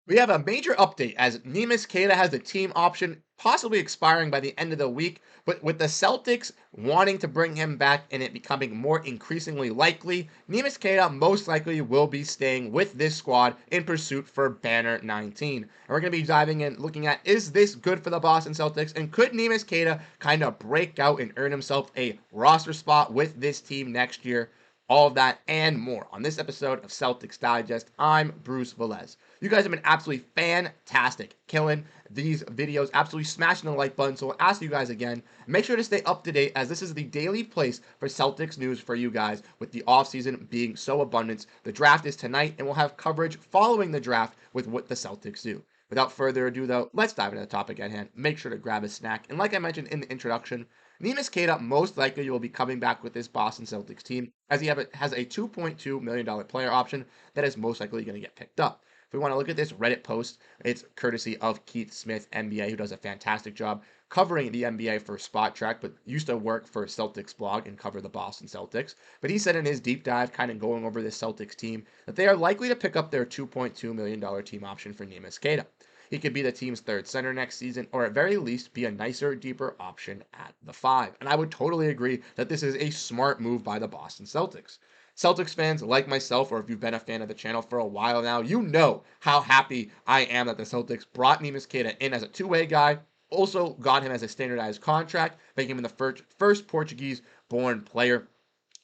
We have a major update as Neemias Queta has the team option possibly expiring by the end of the week, but with the Celtics wanting to bring him back and it becoming more increasingly likely, Neemias Queta most likely will be staying with this squad in pursuit for Banner 19. And we're going to be diving in, looking at, is this good for the Boston Celtics, and could Neemias Queta kind of break out and earn himself a roster spot with this team next year? All of that and more on this episode of Celtics Digest. I'm Bruce Velez. You guys have been absolutely fantastic, killing these videos, absolutely smashing the like button. So I'll ask you guys again, make sure to stay up to date as this is the daily place for Celtics news for you guys with the offseason being so abundant. The draft is tonight and we'll have coverage following the draft with what the Celtics do. Without further ado, though, let's dive into the topic at hand. Make sure to grab a snack. And like I mentioned in the introduction, Neemias Queta most likely will be coming back with this Boston Celtics team as he has a $2.2 million player option that is most likely going to get picked up. If we want to look at this Reddit post, it's courtesy of Keith Smith, NBA, who does a fantastic job covering the NBA for Spot Track, but used to work for Celtics blog and cover the Boston Celtics. But he said in his deep dive, kind of going over this Celtics team, that they are likely to pick up their $2.2 million team option for Neemias Queta. He could be the team's third center next season, or at very least be a nicer, deeper option at the 5. And I would totally agree that this is a smart move by the Boston Celtics. Celtics fans like myself, or if you've been a fan of the channel for a while now, you know how happy I am that the Celtics brought Neemias Queta in as a two-way guy, also got him as a standardized contract, making him the first Portuguese-born player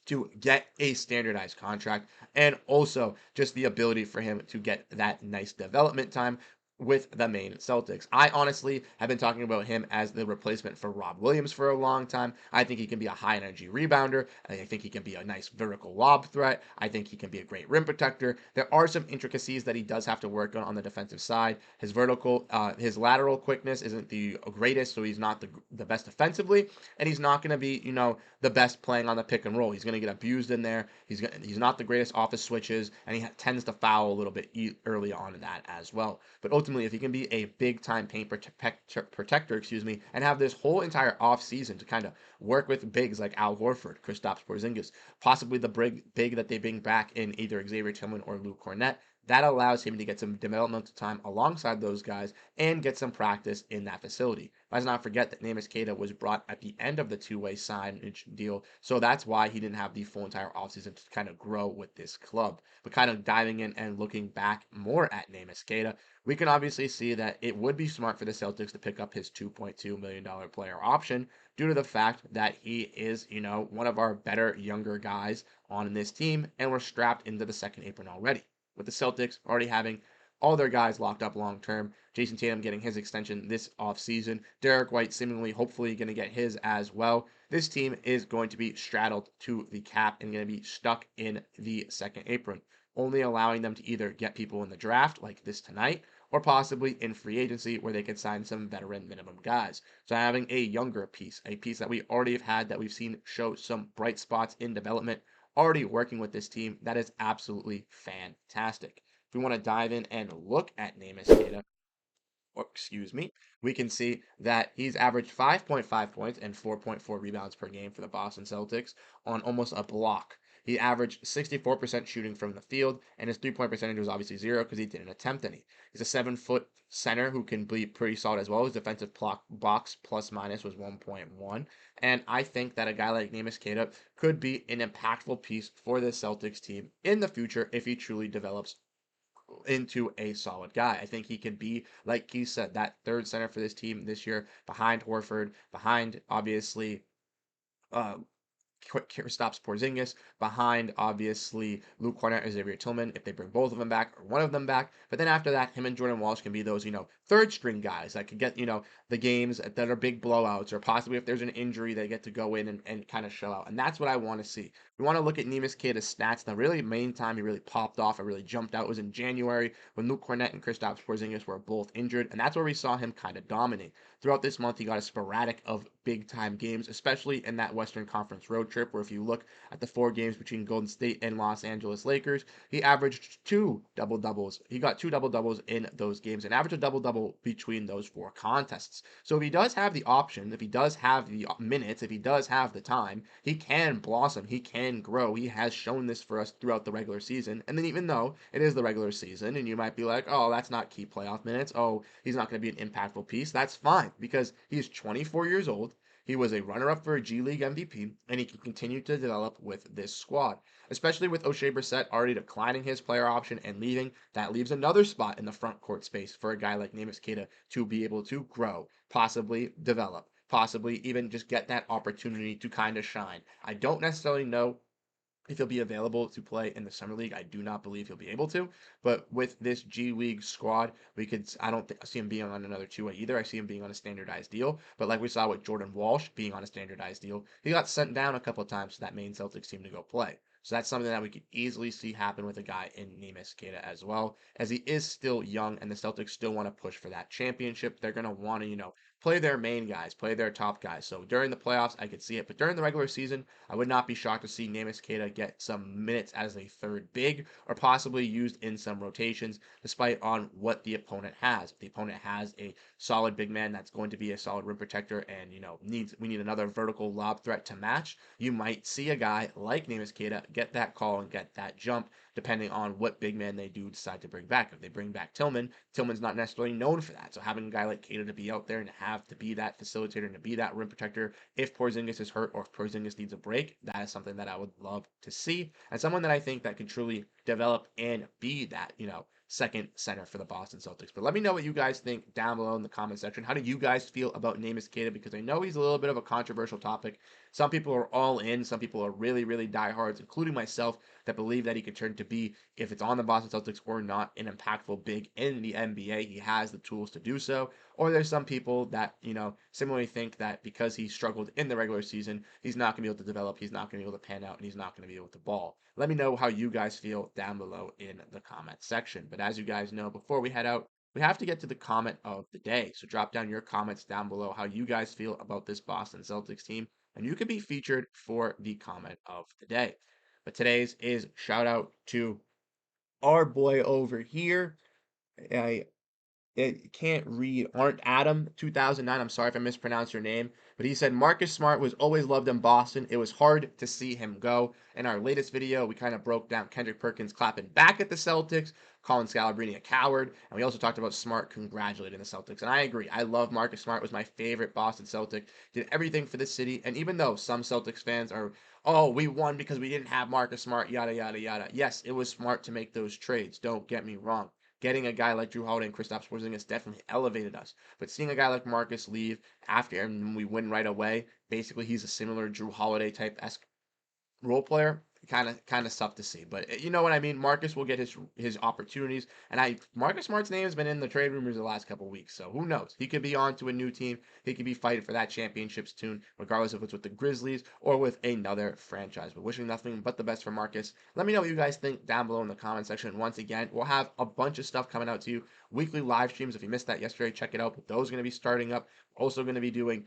to get a standardized contract, and also just the ability for him to get that nice development time with the main Celtics. I honestly have been talking about him as the replacement for Rob Williams for a long time. I think he can be a high energy rebounder. I think he can be a nice vertical lob threat. I think he can be a great rim protector. There are some intricacies that he does have to work on the defensive side. His lateral quickness isn't the greatest, so he's not the best offensively, and he's not going to be, the best playing on the pick and roll. He's going to get abused in there. He's not the greatest off his switches, and he tends to foul a little bit early on in that as well. But ultimately, if he can be a big-time paint protector, and have this whole entire offseason to kind of work with bigs like Al Horford, Kristaps Porziņģis, possibly the big that they bring back in either Xavier Tillman or Luke Kornet, that allows him to get some developmental time alongside those guys and get some practice in that facility. Let's not forget that Neemias Queta was brought at the end of the two-way signage deal, so that's why he didn't have the full entire offseason to kind of grow with this club. But kind of diving in and looking back more at Neemias Queta, we can obviously see that it would be smart for the Celtics to pick up his $2.2 million player option due to the fact that he is, one of our better younger guys on this team, and we're strapped into the second apron already. With the Celtics already having all their guys locked up long term, Jayson Tatum getting his extension this offseason, Derrick White seemingly hopefully going to get his as well. This team is going to be straddled to the cap and going to be stuck in the second apron, only allowing them to either get people in the draft like this tonight or possibly in free agency where they could sign some veteran minimum guys. So having a younger piece, a piece that we already have had that we've seen show some bright spots in development, already working with this team, that is absolutely fantastic. If we want to dive in and look at Neemias Queta, or excuse me, we can see that he's averaged 5.5 points and 4.4 rebounds per game for the Boston Celtics on almost a block. He averaged 64% shooting from the field, and his three-point percentage was obviously zero because he didn't attempt any. He's a 7-foot center who can be pretty solid as well. His defensive box plus minus was 1.1. And I think that a guy like Neemias Queta could be an impactful piece for the Celtics team in the future if he truly develops into a solid guy. I think he can be, like he said, that third center for this team this year behind Horford, behind obviously uh, Kristaps Porziņģis, behind obviously Luke Kornet and Xavier Tillman if they bring both of them back or one of them back. But then after that, him and Jordan Walsh can be those, third string guys that could get, the games that are big blowouts, or possibly if there's an injury, they get to go in and kind of show out. And that's what I want to see. We want to look at Neemias Queta's stats. The really main time he really popped off and really jumped out was in January when Luke Kornet and Kristaps Porziņģis were both injured. And that's where we saw him kind of dominate. Throughout this month, he got a sporadic of big time games, especially in that Western Conference road trip, where if you look at the 4 games between Golden State and Los Angeles Lakers, he averaged 2 double-doubles. He got 2 double-doubles in those games and averaged a double-double between those 4 contests. So if he does have the option, if he does have the minutes, if he does have the time, he can blossom, he can grow. He has shown this for us throughout the regular season. And then even though it is the regular season and you might be like, oh, that's not key playoff minutes. Oh, he's not going to be an impactful piece. That's fine because he's 24 years old. He was a runner-up for a G League MVP, and he can continue to develop with this squad. Especially with O'Shea Brissett already declining his player option and leaving, that leaves another spot in the front court space for a guy like Neemias Queta to be able to grow, possibly develop, possibly even just get that opportunity to kind of shine. I don't necessarily know if he'll be available to play in the summer league. I do not believe he'll be able to, but with this G League squad, I don't see him being on another two-way either. I see him being on a standardized deal, but like we saw with Jordan Walsh being on a standardized deal, he got sent down a couple of times to that main Celtics team to go play. So that's something that we could easily see happen with a guy in Neemias Queta as well, as he is still young and the Celtics still want to push for that championship. They're going to want to, play their main guys, play their top guys. So during the playoffs, I could see it, but during the regular season, I would not be shocked to see Neemias Queta get some minutes as a third big or possibly used in some rotations, despite on what the opponent has. If the opponent has a solid big man that's going to be a solid rim protector and, we need another vertical lob threat to match, you might see a guy like Neemias Queta get that call and get that jump depending on what big man they do decide to bring back. If they bring back Tillman's not necessarily known for that. So having a guy like Queta to be out there and have to be that facilitator and to be that rim protector if Porziņģis is hurt or if Porziņģis needs a break, that is something that I would love to see. And someone that I think that can truly develop and be that, second center for the Boston Celtics. But let me know what you guys think down below in the comment section. How do you guys feel about Neemias Queta? Because I know he's a little bit of a controversial topic. Some people are all in. Some people are really, really diehards, including myself, that believe that he could turn to be, if it's on the Boston Celtics or not, an impactful big in the NBA. He has the tools to do so. Or there's some people that, similarly think that because he struggled in the regular season, he's not going to be able to develop, he's not going to be able to pan out, and he's not going to be able to ball. Let me know how you guys feel down below in the comment section. But as you guys know, before we head out, we have to get to the comment of the day. So drop down your comments down below how you guys feel about this Boston Celtics team, and you could be featured for the comment of the day. But today's is shout out to our boy over here. I can't read. Aren't Adam 2009. I'm sorry if I mispronounced your name, but he said Marcus Smart was always loved in Boston. It was hard to see him go. In our latest video, we kind of broke down Kendrick Perkins clapping back at the Celtics, calling Scalabrine a coward, and we also talked about Smart congratulating the Celtics. And I agree. I love Marcus Smart. Was my favorite Boston Celtic. Did everything for the city. And even though some Celtics fans are, oh, we won because we didn't have Marcus Smart, yada yada yada. Yes, it was smart to make those trades. Don't get me wrong. Getting a guy like Jrue Holiday and Kristaps Porziņģis definitely elevated us. But seeing a guy like Marcus leave after and we win right away, basically he's a similar Jrue Holiday type-esque role player. Kind of tough to see, but you know what I mean. Marcus will get his opportunities, and Marcus Smart's name has been in the trade rumors the last couple of weeks, so who knows? He could be on to a new team. He could be fighting for that championship soon, regardless if it's with the Grizzlies or with another franchise. But wishing nothing but the best for Marcus. Let me know what you guys think down below in the comment section. Once again, we'll have a bunch of stuff coming out to you. Weekly live streams. If you missed that yesterday, check it out. But those are going to be starting up. Also going to be doing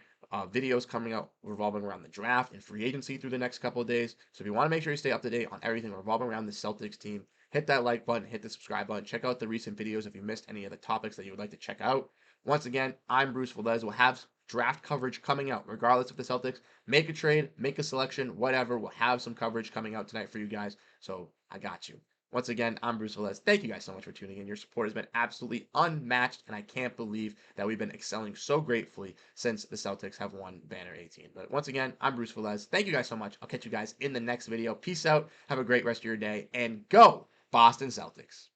videos coming out revolving around the draft and free agency through the next couple of days. So if you want to make sure you stay up to date on everything revolving around the Celtics team, hit that like button, hit the subscribe button, check out the recent videos if you missed any of the topics that you would like to check out. Once again, I'm Bruce Veliz. We'll have draft coverage coming out regardless of the Celtics make a trade, make a selection, whatever. We'll have some coverage coming out tonight for you guys. So I got you. Once again, I'm Bruce Veliz. Thank you guys so much for tuning in. Your support has been absolutely unmatched, and I can't believe that we've been excelling so gratefully since the Celtics have won Banner 18. But once again, I'm Bruce Veliz. Thank you guys so much. I'll catch you guys in the next video. Peace out. Have a great rest of your day, and go Boston Celtics.